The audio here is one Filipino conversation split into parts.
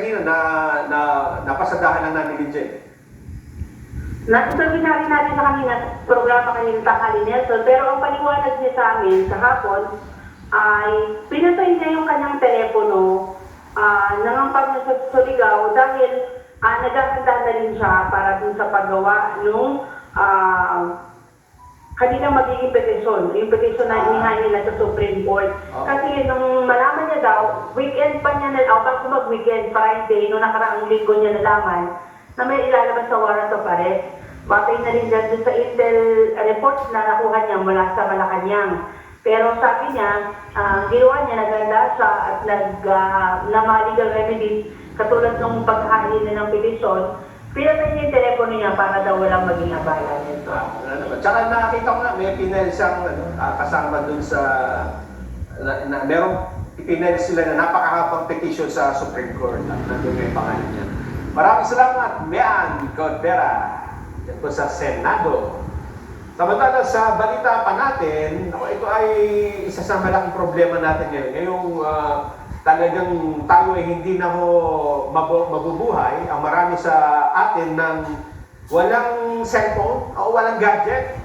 kanina na napasadahan lang namin ni Jen. Nasa rin natin sa kanina, programa kanina tanghali Nelson, pero ang paliwanag niya sa amin sa hapon ay pinatay niya yung kanyang telepono, nangampag niya sa Surigao dahil naghahanda na rin siya para dun sa paggawa nung kanilang magiging petisyon, yung petisyon na inihain nila sa Supreme Court. Kasi nung malaman niya daw, weekend pa niya bago mag-weekend, Friday, nung nakaraang linggo niya nalaman na may ilalabas sa warrant of arrest. Batay na rin dyan sa intel reports na nakuha niya mula sa Malacanang. Pero sabi niya, ginawa niya, naganda siya at na mga legal remedies, katulad ng paghahalin na ng petisyon, pinatay niya yung telepono niya para daw walang maging abala nito. Tsaka nakita ko na may pinel siyang kasama dun sa merong ipinel sila na napakahabang petition sa Supreme Court at nandun may pangalan niya. Maraming salamat, Mian Godbera. Yan po sa Senado. Samantala sa balita pa natin, ito ay isa sa malaking problema natin ngayon. Ngayong talagang tayo ay hindi na mabubuhay, ang marami sa atin ng walang cellphone o walang gadget.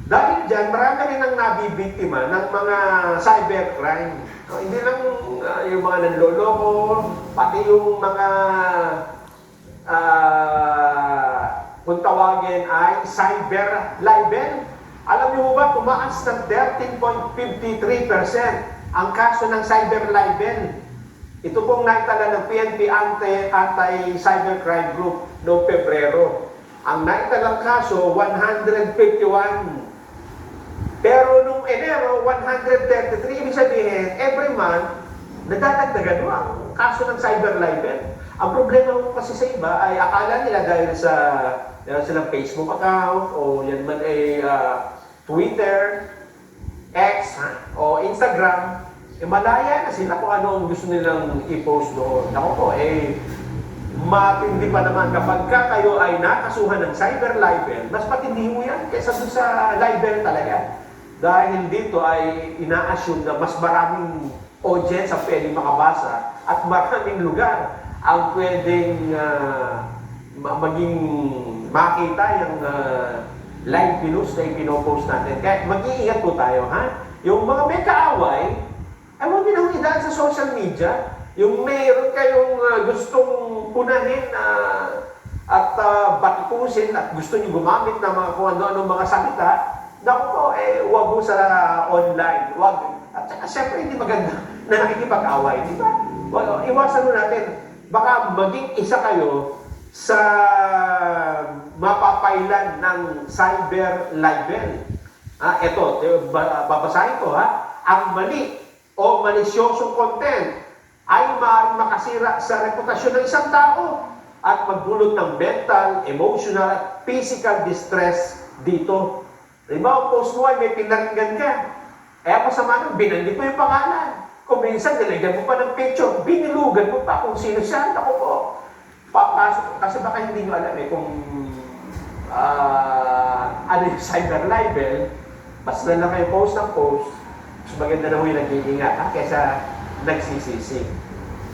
Dahil dyan, marami rin ang nabibiktima ng mga cybercrime. Hindi lang yung mga nanloloko, pati yung mga kung tawagin ay cyber libel. Alam niyo ba, tumaas ng 13.53% ang kaso ng cyber libel. Ito pong naitala ng PNP Anti-Cybercrime Group noong Pebrero. Ang naitalang kaso, 151. Pero nung Enero, 133. Ibig sabihin, every month, nadadagdagan ang kaso ng cyber libel. Ang problema mo kasi sa iba ay akala nila dahil sa silang Facebook account o yan man ay Twitter, X o Instagram, malaya na sila kung ano ang gusto nilang i-post doon. Ako po, matindi pa naman kapag kayo ay nakasuhan ng cyber libel, mas matindi mo yan kaysa doon sa libel talaga. Dahil dito ay ina-assume na mas maraming audience ang pwedeng makabasa at maraming lugar ang pwedeng maging makita yung live pinost na ipinopost natin. Kaya mag-iingat po tayo, ha? Yung mga may kaaway, ay huwag din ang idaan sa social media. Yung mayroon kayong gustong punahin at batikusin at gusto nyo gumamit ng mga kung ano-ano mga salita, naku po, huwag mo sa online. Huwag. At siyempre, hindi maganda na nakikipag-away. Di ba? Iwasan mo natin. Baka maging isa kayo sa mapapailan ng cyber libel. Ito, babasahin ko, ha? Ang mali o malisyosong content ay maaaring makasira sa reputasyon ng isang tao at magdulot ng mental, emotional, at physical distress dito. Diba, ang post mo ay may pinaringgan ka. Masama nung binanggit mo yung pangalan. Kung minsan, nilagyan mo pa ng picture, binilugan mo pa kung sino siya. Ako po, papasok. Kasi baka hindi nyo alam kung ano yung cyber libel, basta na kayo post ng post, mas maganda na ho yung nag-iingat kesa nagsisisi.